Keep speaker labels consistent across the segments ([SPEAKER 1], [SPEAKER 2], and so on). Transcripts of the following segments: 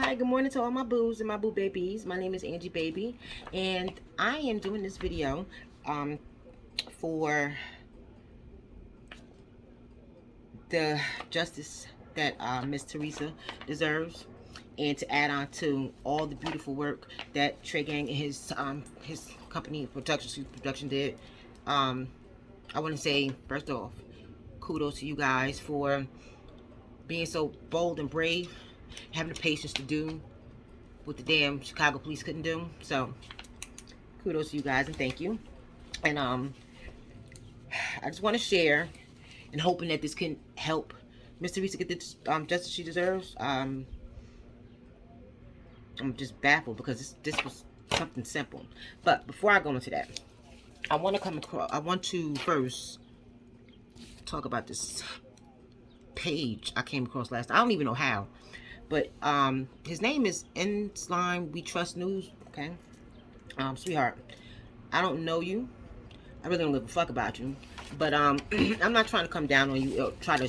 [SPEAKER 1] Hi, good morning to all my boos and my boo babies. My name is Angie Baby, and I am doing this video for the justice that Miss Teresa deserves, and to add on to all the beautiful work that Tregang and his company production did. I want to say, first off, kudos to you guys for being so bold and brave, having the patience to do what the damn Chicago police couldn't do. So kudos to you guys and thank you. And I just want to share and hoping that this can help Miss Teresa get the justice she deserves. I'm just baffled because this was something simple. But before I go into that, I want to first talk about this page I came across last. I don't even know how, but his name is N Slime We Trust News. Okay, sweetheart, I don't know you. I really don't give a fuck about you, but I'm not trying to come down on you or try to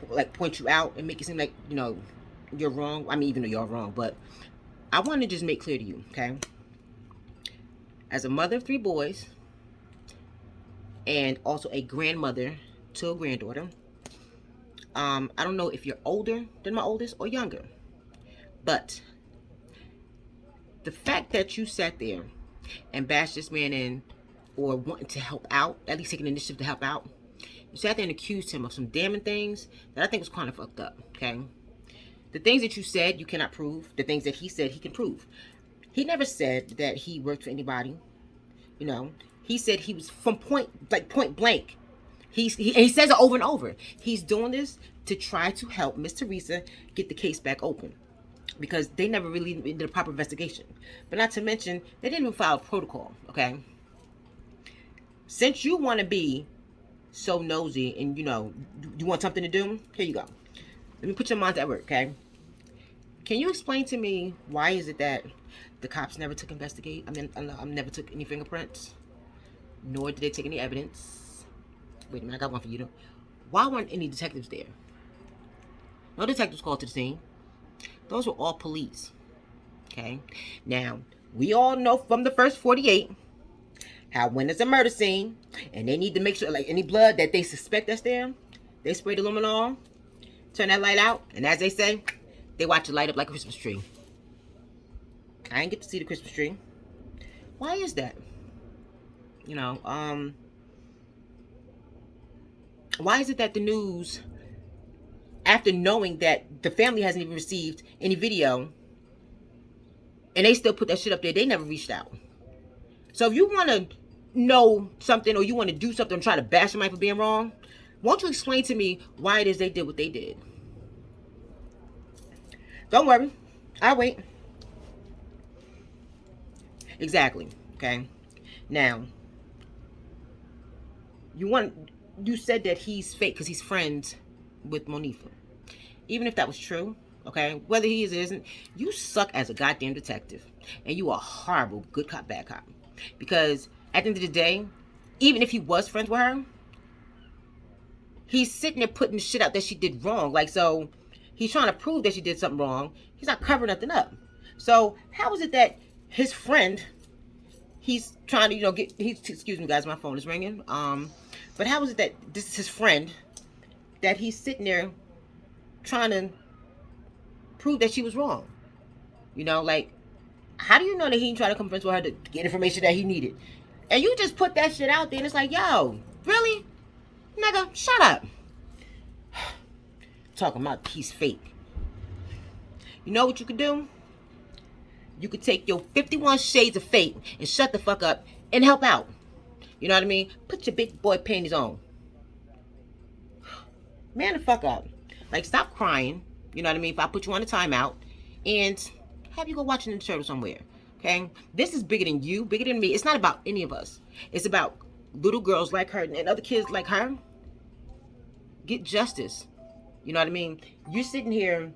[SPEAKER 1] like point you out and make it seem like you're wrong. I mean, even though you're wrong, but I want to just make clear to you, okay? As a mother of 3 boys and also a grandmother to a granddaughter, I don't know if you're older than my oldest or younger, but the fact that you sat there and bashed this man in, or wanting to help out, at least taking the initiative to help out, you sat there and accused him of some damning things that I think was kind of fucked up, okay? The things that you said you cannot prove. The things that he said he can prove. He never said that he worked for anybody. He said he was from point blank. He says it over and over. He's doing this to try to help Miss Teresa get the case back open, because they never really did a proper investigation. But not to mention, they didn't even file a protocol, okay? Since you want to be so nosy and you want something to do, here you go. Let me put your mind at work, okay? Can you explain to me why is it that the cops never took investigate? Never took any fingerprints, nor did they take any evidence. Wait a minute, I got one for you though. Why weren't any detectives there? No detectives called to the scene. Those were all police. Okay? Now, we all know from the first 48 how when there's a murder scene and they need to make sure, like any blood that they suspect that's there, they spray the luminol, turn that light out, and as they say, they watch it light up like a Christmas tree. I didn't get to see the Christmas tree. Why is that? Why is it that the news, after knowing that the family hasn't even received any video, and they still put that shit up there, they never reached out? So if you want to know something, or you want to do something and try to bash somebody for being wrong, won't you explain to me why it is they did what they did? Don't worry, I'll wait. Exactly. Okay. Now, you said that he's fake because he's friends with Monifa. Even if that was true, okay, whether he is or isn't, you suck as a goddamn detective, and you are a horrible good cop, bad cop. Because at the end of the day, even if he was friends with her, he's sitting there putting the shit out that she did wrong. Like, so he's trying to prove that she did something wrong. He's not covering nothing up. So how is it that his friend, he's trying to, excuse me guys, my phone is ringing. But how is it that this is his friend, that he's sitting there trying to prove that she was wrong? Like, how do you know that he didn't try to convince her to get information that he needed? And you just put that shit out there and it's like, yo, really? Nigga, shut up. Talking about he's fake. You know what you could do? You could take your 51 shades of fake and shut the fuck up and help out. You know what I mean? Put your big boy panties on. Man the fuck up. Like, stop crying. You know what I mean? If I put you on a timeout and have you go watch Ninja Turtle somewhere. Okay? This is bigger than you, bigger than me. It's not about any of us. It's about little girls like her and other kids like her. Get justice. You know what I mean? You're sitting here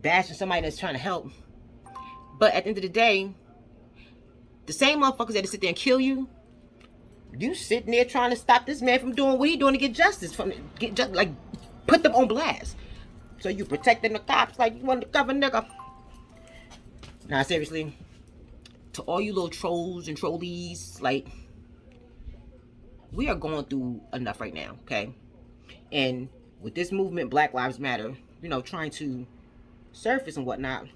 [SPEAKER 1] bashing somebody that's trying to help. But at the end of the day, the same motherfuckers that sit there and kill you, you sitting there trying to stop this man from doing what he's doing to get justice, like put them on blast. So you protecting the cops like you undercover nigga. Now, seriously, to all you little trolls and trollees, like, we are going through enough right now, okay? And with this movement, Black Lives Matter, you know, trying to surface and whatnot,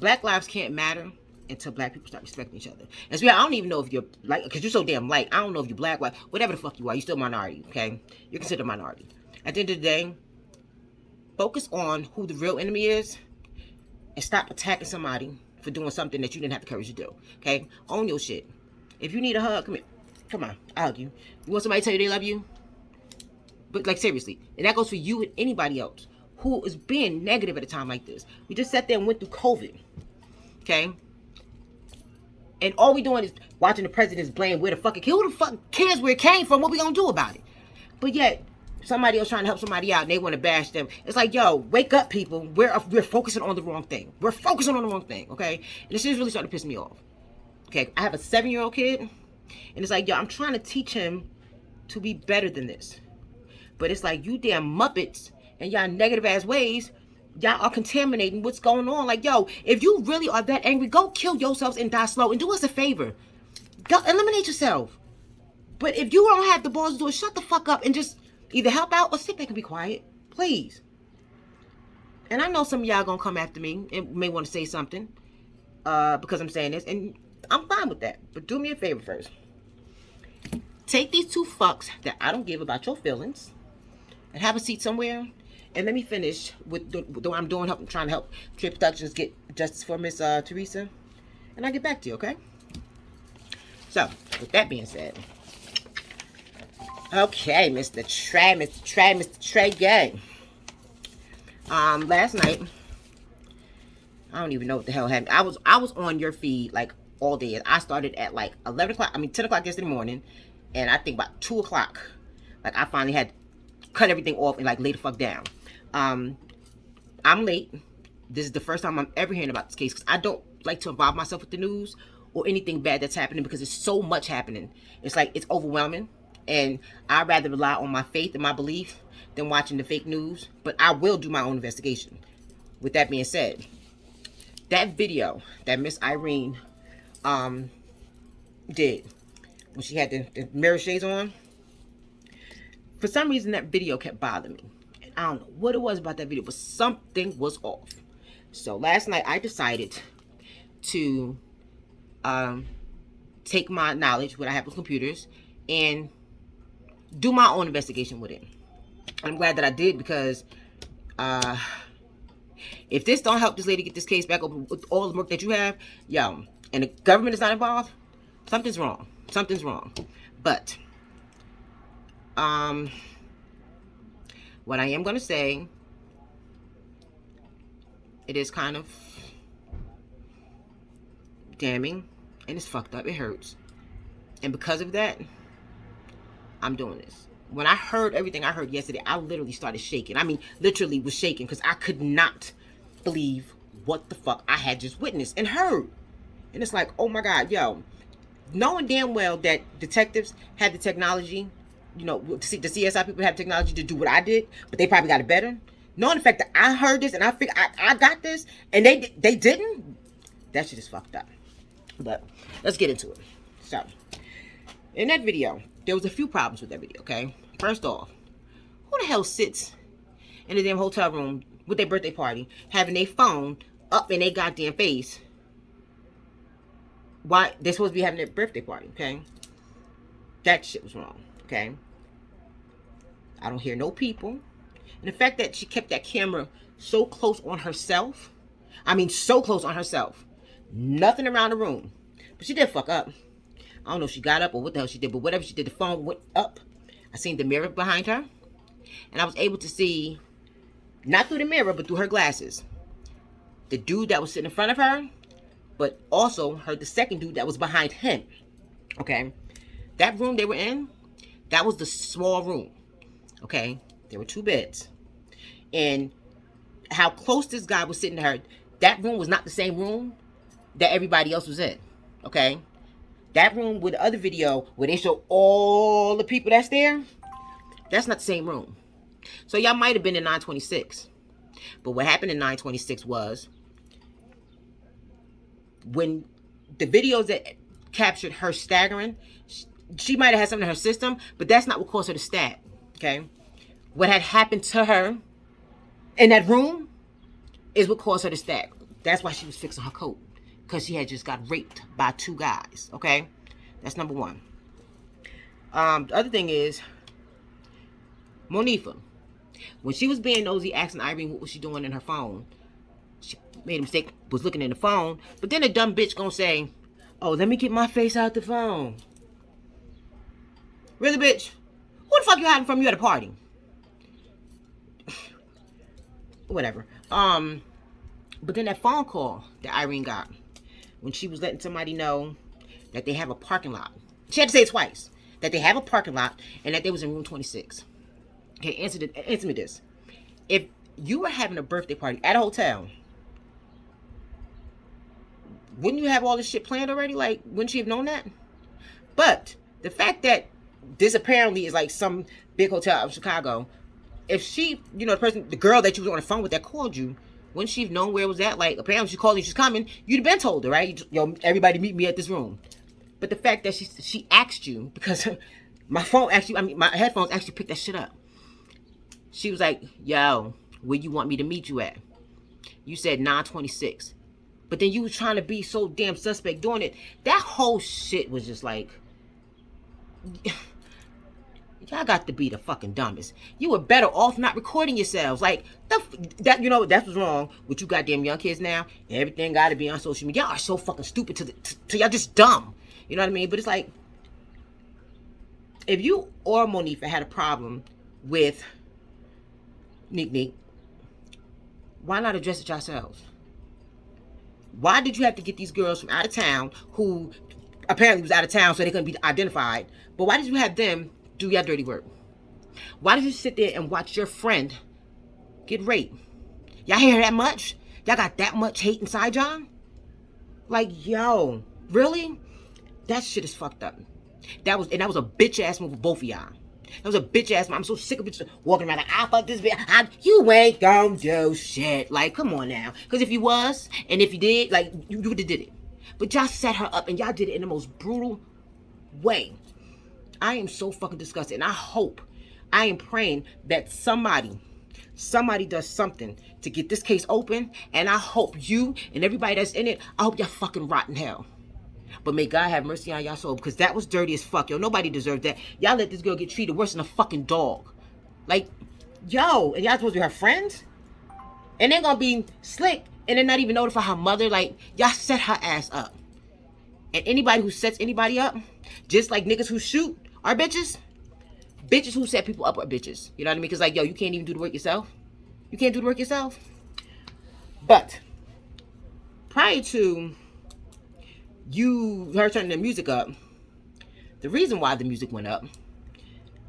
[SPEAKER 1] Black lives can't matter until Black people start respecting each other. And so, yeah, I don't even know if you're like, because you're so damn light. I don't know if you're Black, white, whatever the fuck you are. You're still a minority, okay? You're considered a minority. At the end of the day, focus on who the real enemy is and stop attacking somebody for doing something that you didn't have the courage to do, okay? Own your shit. If you need a hug, come here. Come on, I'll hug you. You want somebody to tell you they love you? But, like, seriously. And that goes for you and anybody else who is being negative at a time like this. We just sat there and went through COVID, okay? And all we doing is watching the president's blame where the fuck it came. Who the fuck cares where it came from? What we gonna do about it? But yet, somebody else trying to help somebody out and they want to bash them. It's like, yo, wake up, people. We're focusing on the wrong thing. We're focusing on the wrong thing, okay? And this is really starting to piss me off. Okay, I have a 7-year-old kid, and it's like, yo, I'm trying to teach him to be better than this. But it's like, you damn Muppets and y'all negative ass ways, y'all are contaminating what's going on. Like, yo, if you really are that angry, go kill yourselves and die slow and do us a favor. Go eliminate yourself. But if you don't have the balls to do it, shut the fuck up and just either help out or sit back and be quiet. Please. And I know some of y'all gonna come after me and may want to say something because I'm saying this, and I'm fine with that. But do me a favor first. Take these two fucks that I don't give about your feelings and have a seat somewhere. And let me finish with what I'm doing, trying to help Tregang Productions get justice for Miss Teresa. And I'll get back to you, okay? So, with that being said, okay, Mr. Tregang. Last night, I don't even know what the hell happened. I was on your feed like all day. I started at like 10 o'clock yesterday morning, and I think about 2 o'clock, like I finally had cut everything off and like lay the fuck down. I'm late. This is the first time I'm ever hearing about this case because I don't like to involve myself with the news or anything bad that's happening because there's so much happening. It's like, it's overwhelming, and I'd rather rely on my faith and my belief than watching the fake news. But I will do my own investigation. With that being said, that video that Miss Irene did when she had the mirror shades on, for some reason that video kept bothering me. And I don't know what it was about that video, but something was off. So last night I decided to take my knowledge, what I have with computers, and do my own investigation with it. I'm glad that I did, because if this don't help this lady get this case back open with all the work that you have, yo, and the government is not involved, something's wrong. Something's wrong. But what I am going to say, it is kind of damning, and it's fucked up. It hurts. And because of that, I'm doing this. When I heard everything I heard yesterday, I literally started shaking. I mean, literally was shaking, because I could not believe what the fuck I had just witnessed and heard. And it's like, oh my God, yo, knowing damn well that detectives had the technology, you know, the CSI people have technology to do what I did, but they probably got it better. Knowing the fact that I heard this and I figured I got this, and they didn't, that shit is fucked up. But let's get into it. So, in that video, there was a few problems with that video, okay? First off, who the hell sits in the damn hotel room with their birthday party, having their phone up in their goddamn face? Why? They're supposed to be having their birthday party, okay? That shit was wrong, okay? I don't hear no people. And the fact that she kept that camera so close on herself, I mean so close on herself, nothing around the room. But she did fuck up. I don't know if she got up or what the hell she did, but whatever she did, the phone went up. I seen the mirror behind her, and I was able to see, not through the mirror, but through her glasses, the dude that was sitting in front of her, but also heard the second dude that was behind him, okay? That room they were in, that was the small room, okay? There were 2 beds. And how close this guy was sitting to her, that room was not the same room that everybody else was in, okay? That room with the other video where they show all the people that's there, that's not the same room. So y'all might have been in 926. But what happened in 926 was when the videos that captured her staggering, she might have had something in her system, but that's not what caused her to stab. Okay, what had happened to her in that room is what caused her to stab. That's why she was fixing her coat, because she had just got raped by 2 guys. Okay, that's number one. The other thing is Monifa. When she was being nosy, asking Irene what was she doing in her phone, she made a mistake, was looking in the phone. But then a dumb bitch gonna say, "Oh, let me get my face out the phone." Really, bitch? Who the fuck you hiding from? You at a party? Whatever. But then that phone call that Irene got when she was letting somebody know that they have a parking lot. She had to say it twice. That they have a parking lot and that they was in room 26. Okay, answer me this. If you were having a birthday party at a hotel, wouldn't you have all this shit planned already? Like, wouldn't you have known that? But the fact that this apparently is like some big hotel out of Chicago, if she, the girl that you was on the phone with that called you, wouldn't she have known where it was at? Like, apparently she called you, she's coming, you'd have been told her, right? Everybody meet me at this room. But the fact that she asked you, because my headphones actually picked that shit up. She was like, "Yo, where you want me to meet you at?" You said 926. But then you was trying to be so damn suspect doing it. That whole shit was just like, y'all got to be the fucking dumbest. You were better off not recording yourselves. Like, that's what's wrong with you goddamn young kids now. Everything got to be on social media. Y'all are so fucking stupid to y'all just dumb. You know what I mean? But it's like, if you or Monifa had a problem with Neek, why not address it yourselves? Why did you have to get these girls from out of town who apparently was out of town so they couldn't be identified? But why did you have them do your dirty work? Why did you sit there and watch your friend get raped? Y'all hear that much? Y'all got that much hate inside y'all? Like, yo, really? That shit is fucked up. That was a bitch ass move for both of y'all. That was a bitch ass move. I'm so sick of bitches walking around like, "I fuck this bitch." You ain't gonna do shit. Like, come on now. Because if you was, and if you did, like, you would have did it. But y'all set her up, and y'all did it in the most brutal way. I am so fucking disgusted. And I am praying that somebody does something to get this case open. And I hope you and everybody that's in it, I hope y'all fucking rot in hell. But may God have mercy on y'all soul, because that was dirty as fuck. Yo, nobody deserved that. Y'all let this girl get treated worse than a fucking dog. Like, yo, and y'all supposed to be her friends? And they're gonna be slick and then not even notify her mother. Like, y'all set her ass up. And anybody who sets anybody up, just like niggas who shoot are bitches, bitches who set people up are bitches. You know what I mean? Because, like, yo, you can't even do the work yourself. You can't do the work yourself. But prior to her turning the music up, the reason why the music went up,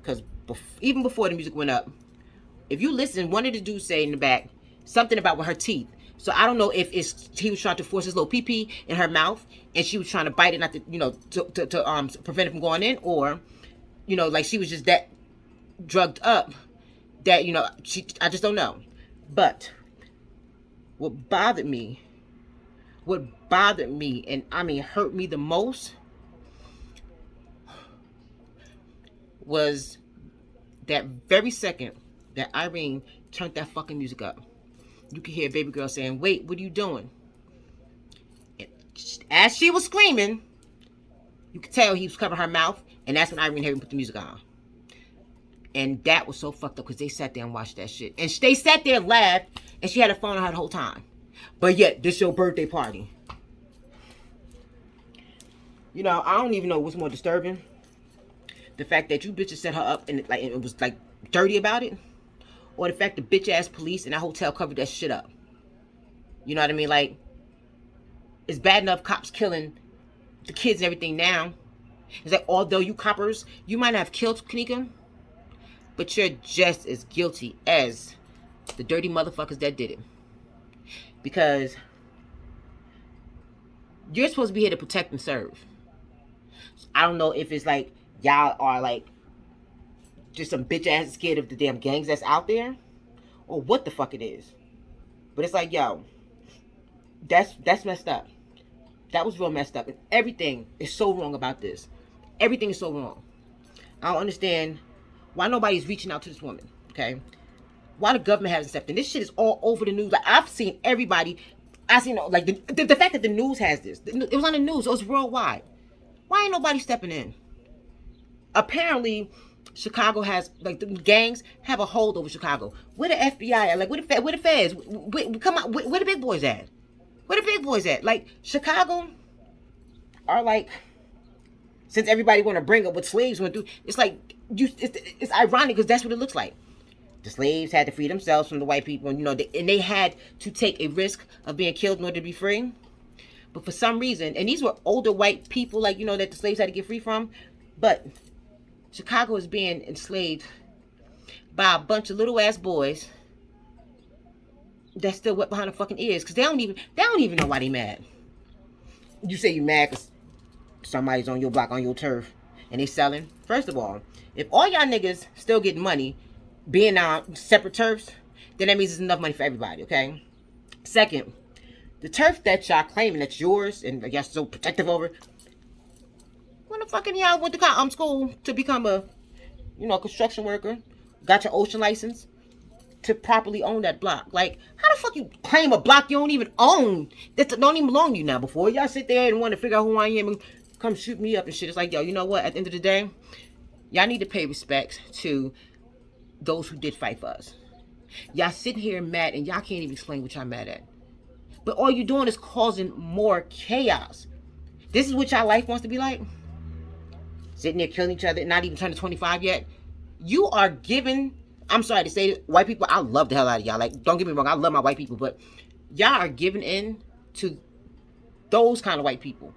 [SPEAKER 1] because even before the music went up, if you listen, one of the dudes say in the back something about with her teeth. So I don't know if he was trying to force his little pee-pee in her mouth and she was trying to bite it, not to prevent it from going in, or like she was just that drugged up that I just don't know. But what bothered me, and I mean hurt me the most, was that very second that Irene turned that fucking music up. You could hear baby girl saying, "Wait, what are you doing?" And as she was screaming, you could tell he was covering her mouth, and that's when Irene had him put the music on. And that was so fucked up because they sat there and watched that shit. And they sat there and laughed, and she had a phone on her the whole time. But yet, this your birthday party. I don't even know what's more disturbing. The fact that you bitches set her up and it was like dirty about it. Or the fact the bitch ass police in that hotel covered that shit up. You know what I mean? Like, it's bad enough cops killing the kids and everything now. It's like, although you coppers, you might have killed Kaneeka, but you're just as guilty as the dirty motherfuckers that did it. Because you're supposed to be here to protect and serve. So I don't know if it's like y'all are like just some bitch ass scared of the damn gangs that's out there, or what the fuck it is. But it's like, yo, that's messed up. That was real messed up. And everything is so wrong about this. Everything is so wrong. I don't understand why nobody's reaching out to this woman. Okay, why the government hasn't stepped in. This shit is all over the news. Like, I've seen everybody. I seen like the fact that the news has this. It was on the news. It was worldwide. Why ain't nobody stepping in? Apparently, Chicago has, like, the gangs have a hold over Chicago. Where the FBI at? Like, where the feds? Come on, where the big boys at? Where the big boys at? Like, Chicago are like, since everybody want to bring up what slaves went through, it's like, it's ironic because that's what it looks like. The slaves had to free themselves from the white people, and, and they had to take a risk of being killed in order to be free. But for some reason, and these were older white people, like, that the slaves had to get free from, but Chicago is being enslaved by a bunch of little ass boys that still wet behind the fucking ears because they don't even know why they mad. You say you mad because somebody's on your block, on your turf, and they selling. First of all, if all y'all niggas still getting money being on separate turfs, then that means there's enough money for everybody, okay? Second, the turf that y'all claiming that's yours and y'all so protective over, when the fucking y'all went to school to become a, construction worker, got your ocean license to properly own that block? Like, how the fuck you claim a block you don't even own, that don't even belong to you now? Before y'all sit there and want to figure out who I am and come shoot me up and shit, it's like, yo, you know what? At the end of the day, y'all need to pay respect to those who did fight for us. Y'all sitting here mad and y'all can't even explain what y'all mad at. But all you're doing is causing more chaos. This is what y'all life wants to be like? Sitting there killing each other, not even turning 25 yet. You are giving, I'm sorry to say it, white people, I love the hell out of y'all. Like, don't get me wrong, I love my white people, but y'all are giving in to those kind of white people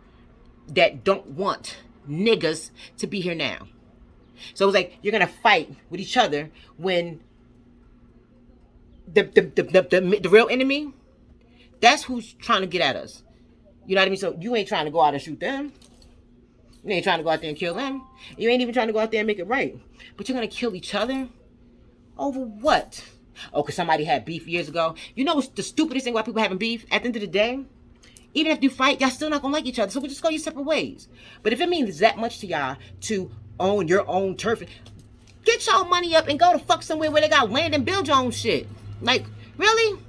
[SPEAKER 1] that don't want niggas to be here now. So it's like, you're gonna fight with each other when the real enemy, that's who's trying to get at us. You know what I mean? So you ain't trying to go out and shoot them. You ain't trying to go out there and kill them. You ain't even trying to go out there and make it right. But you're going to kill each other? Over what? Oh, because somebody had beef years ago. You know what's the stupidest thing about people having beef? At the end of the day, even if you fight, y'all still not going to like each other. So we'll just go your separate ways. But if it means that much to y'all to own your own turf, get y'all money up and go to fuck somewhere where they got land and build your own shit. Like, really?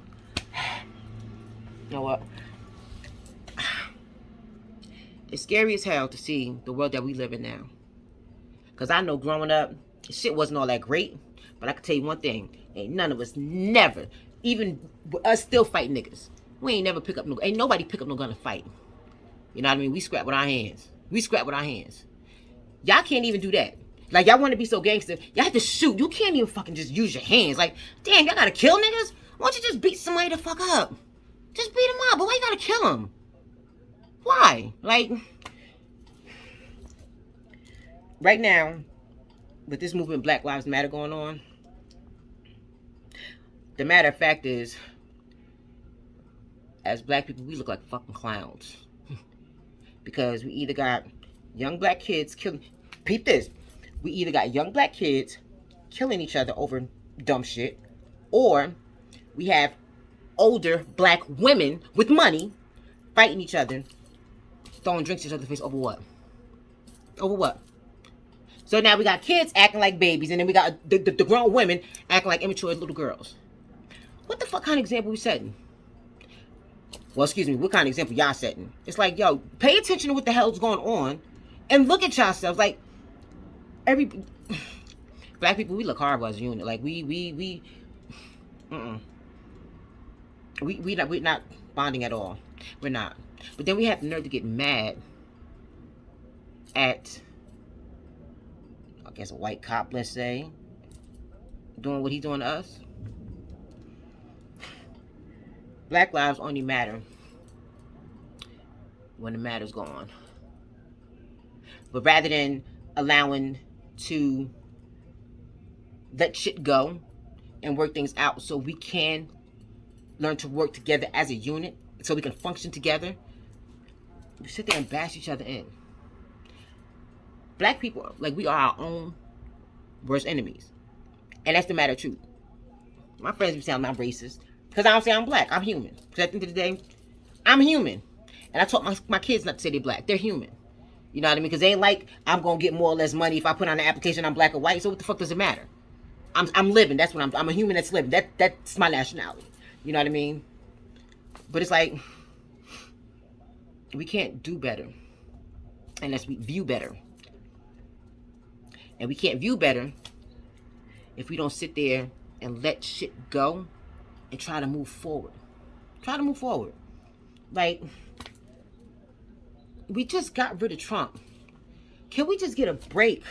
[SPEAKER 1] You know what? It's scary as hell to see the world that we live in now. Because I know growing up, shit wasn't all that great. But I can tell you one thing. Ain't none of us never, even us still fight niggas. We ain't never pick up no, ain't nobody pick up no gun to fight. You know what I mean? We scrap with our hands. We scrap with our hands. Y'all can't even do that. Like, y'all want to be so gangster. Y'all have to shoot. You can't even fucking just use your hands. Like, damn, y'all gotta kill niggas? Why don't you just beat somebody the fuck up? Just beat them up. But why you gotta kill them? Why? Like, right now, with this movement Black Lives Matter going on, the matter of fact is, as black people, we look like fucking clowns. Because we either got young black kids killing, peep this, we either got young black kids killing each other over dumb shit, or we have older black women with money fighting each other, throwing drinks at each other's face over what? Over what? So now we got kids acting like babies, and then we got the grown women acting like immature little girls. What the fuck kind of example we setting? Well, excuse me, what kind of example y'all setting? It's like, yo, pay attention to what the hell's going on, and look at yourselves. Like, black people, we look horrible as a unit. Like, we're not bonding at all. We're not. But then we have the nerve to get mad at, I guess, a white cop, let's say, doing what he's doing to us. Black lives only matter when the matter's gone. But rather than allowing to let shit go and work things out so we can learn to work together as a unit, so we can function together, we sit there and bash each other in. Black people, like, we are our own worst enemies. And that's the matter of truth. My friends be saying I'm racist because I don't say I'm black. I'm human. Because at the end of the day, I'm human. And I taught my kids not to say they're black. They're human. You know what I mean? Because they ain't like, I'm going to get more or less money if I put on an application I'm black or white. So what the fuck does it matter? I'm living. That's what I'm a human that's living. That's my nationality. You know what I mean? But it's like, we can't do better unless we view better. And we can't view better if we don't sit there and let shit go and try to move forward. Try to move forward. Like, we just got rid of Trump. Can we just get a break?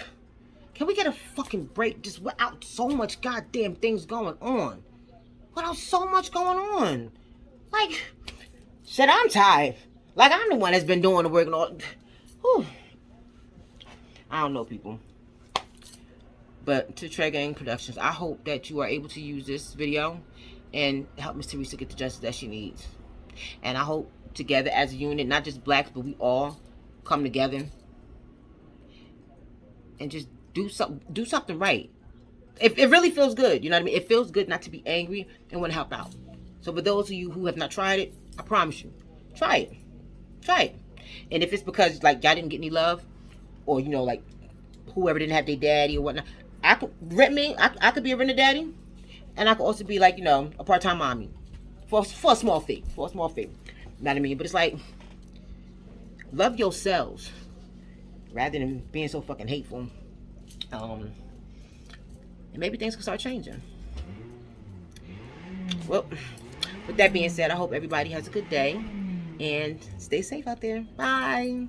[SPEAKER 1] Can we get a fucking break just without so much goddamn things going on? Without so much going on. Like, shit, I'm tired. Like, I'm the one that's been doing the work and all. Whew. I don't know, people. But to Tregang Productions, I hope that you are able to use this video and help Miss Teresa get the justice that she needs. And I hope together as a unit, not just blacks, but we all come together and just do something right. It really feels good, you know what I mean? It feels good not to be angry and want to help out. So for those of you who have not tried it, I promise you, try it. Try it. And if it's because, like, y'all didn't get any love, or, you know, like, whoever didn't have their daddy or whatnot, I could be a renter daddy, and I could also be, like, you know, a part-time mommy for a small fee. For a small fee. You know what I mean? But it's like, love yourselves rather than being so fucking hateful. And maybe things can start changing. Well, with that being said, I hope everybody has a good day and stay safe out there. Bye.